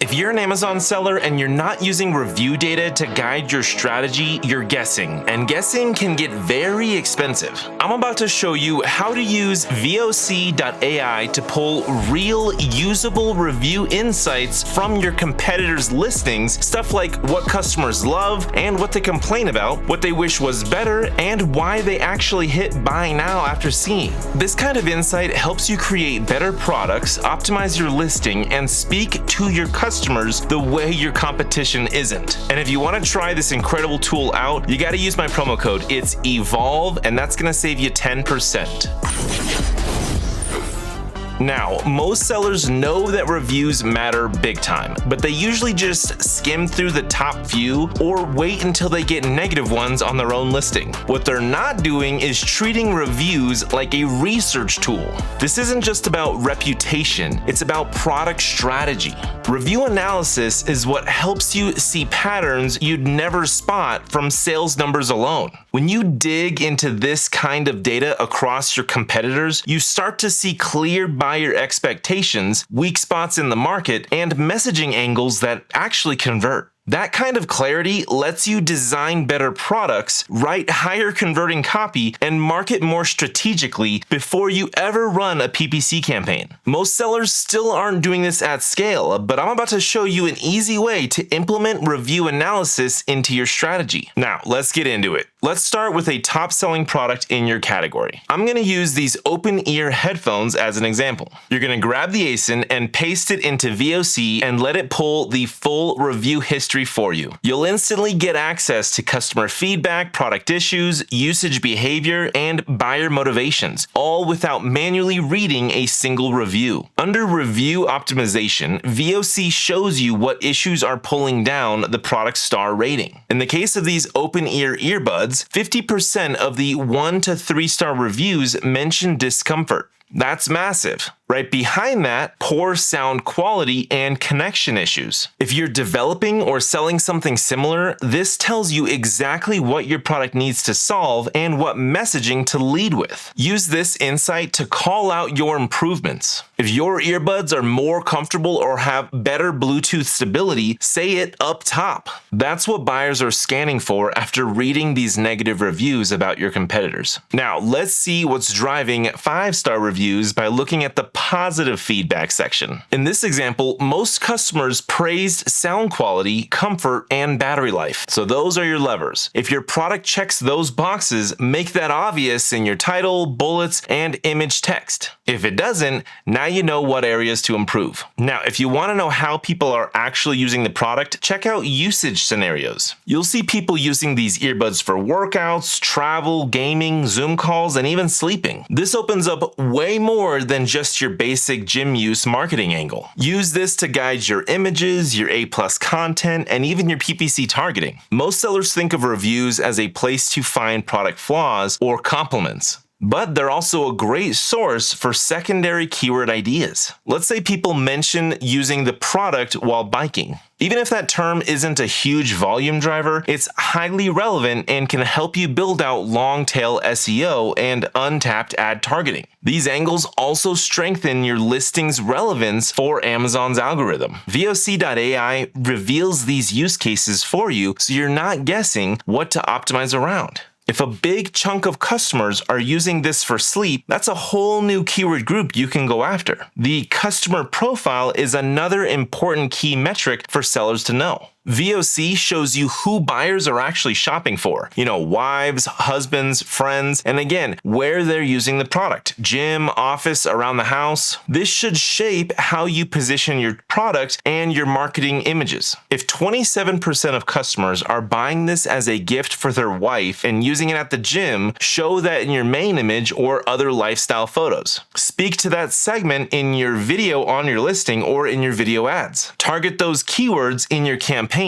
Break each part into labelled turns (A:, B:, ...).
A: If you're an Amazon seller and you're not using review data to guide your strategy, you're guessing, and guessing can get very expensive. I'm about to show you how to use VOC.ai to pull real, usable review insights from your competitors' listings, stuff like what customers love and what they complain about, what they wish was better, and why they actually hit buy now after seeing. This kind of insight helps you create better products, optimize your listing, and speak to your customers the way your competition isn't. And if you want to try this incredible tool out, you got to use my promo code. It's EVOLVE, and that's going to save you 10%. Now, most sellers know that reviews matter big time, but they usually just skim through the top few or wait until they get negative ones on their own listing. What they're not doing is treating reviews like a research tool. This isn't just about reputation, it's about product strategy. Review analysis is what helps you see patterns you'd never spot from sales numbers alone. When you dig into this kind of data across your competitors, you start to see clear buyer expectations, weak spots in the market, and messaging angles that actually convert. That kind of clarity lets you design better products, write higher converting copy, and market more strategically before you ever run a PPC campaign. Most sellers still aren't doing this at scale, but I'm about to show you an easy way to implement review analysis into your strategy. Now, let's get into it. Let's start with a top-selling product in your category. I'm going to use these open-ear headphones as an example. You're going to grab the ASIN and paste it into VOC and let it pull the full review history for you. You'll instantly get access to customer feedback, product issues, usage behavior, and buyer motivations, all without manually reading a single review. Under Review Optimization, VOC shows you what issues are pulling down the product's star rating. In the case of these open-ear earbuds, 50% of the 1 to 3 star reviews mention discomfort. That's massive. Right behind that, poor sound quality and connection issues. If you're developing or selling something similar, this tells you exactly what your product needs to solve and what messaging to lead with. Use this insight to call out your improvements. If your earbuds are more comfortable or have better Bluetooth stability, say it up top. That's what buyers are scanning for after reading these negative reviews about your competitors. Now, let's see what's driving 5-star reviews by looking at the positive feedback section. In this example, most customers praised sound quality, comfort, and battery life. So those are your levers. If your product checks those boxes, make that obvious in your title, bullets, and image text. If it doesn't, now you know what areas to improve. Now, if you want to know how people are actually using the product, check out usage scenarios. You'll see people using these earbuds for workouts, travel, gaming, Zoom calls, and even sleeping. This opens up way more than just your basic gym use marketing angle. Use this to guide your images, your A+ content, and even your PPC targeting. Most sellers think of reviews as a place to find product flaws or compliments. But they're also a great source for secondary keyword ideas. Let's say people mention using the product while biking. Even if that term isn't a huge volume driver, it's highly relevant and can help you build out long-tail SEO and untapped ad targeting. These angles also strengthen your listing's relevance for Amazon's algorithm. VOC.ai reveals these use cases for you so you're not guessing what to optimize around. If a big chunk of customers are using this for sleep, that's a whole new keyword group you can go after. The customer profile is another important key metric for sellers to know. VOC shows you who buyers are actually shopping for. Wives, husbands, friends, and again, where they're using the product. Gym, office, around the house. This should shape how you position your product and your marketing images. If 27% of customers are buying this as a gift for their wife and using it at the gym, show that in your main image or other lifestyle photos. Speak to that segment in your video on your listing or in your video ads. Target those keywords in your campaigns.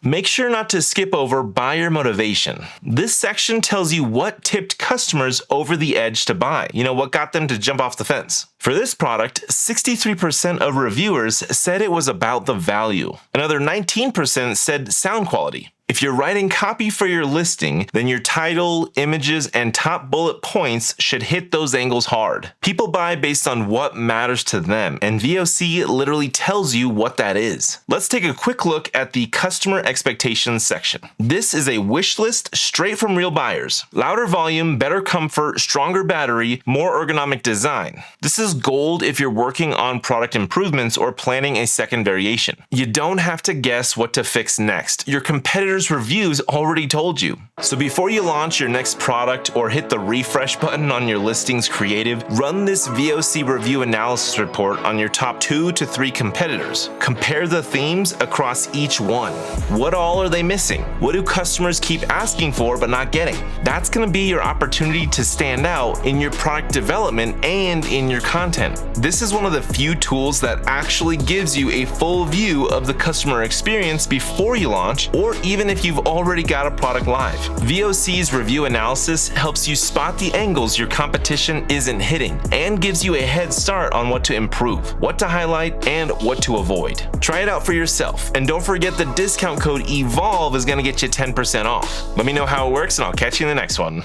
A: Make sure not to skip over buyer motivation. This section tells you what tipped customers over the edge to buy. What got them to jump off the fence. For this product, 63% of reviewers said it was about the value. Another 19% said sound quality. If If you're writing copy for your listing, then your title, images, and top bullet points should hit those angles hard. People buy based on what matters to them, and VOC literally tells you what that is. Let's take a quick look at the customer expectations section. This is a wish list straight from real buyers. Louder volume, better comfort, stronger battery, more ergonomic design. This is gold if you're working on product improvements or planning a second variation. You don't have to guess what to fix next. Your competitors' reviews already told you. So before you launch your next product or hit the refresh button on your listing's creative, run this VOC review analysis report on your top 2 to 3 competitors. Compare the themes across each one. What all are they missing? What do customers keep asking for but not getting? That's going to be your opportunity to stand out in your product development and in your content. This is one of the few tools that actually gives you a full view of the customer experience before you launch, or even if you've already got a product live. VOC's review analysis helps you spot the angles your competition isn't hitting and gives you a head start on what to improve, what to highlight, and what to avoid. Try it out for yourself, and don't forget the discount code EVOLVE is going to get you 10% off. Let me know how it works, and I'll catch you in the next one.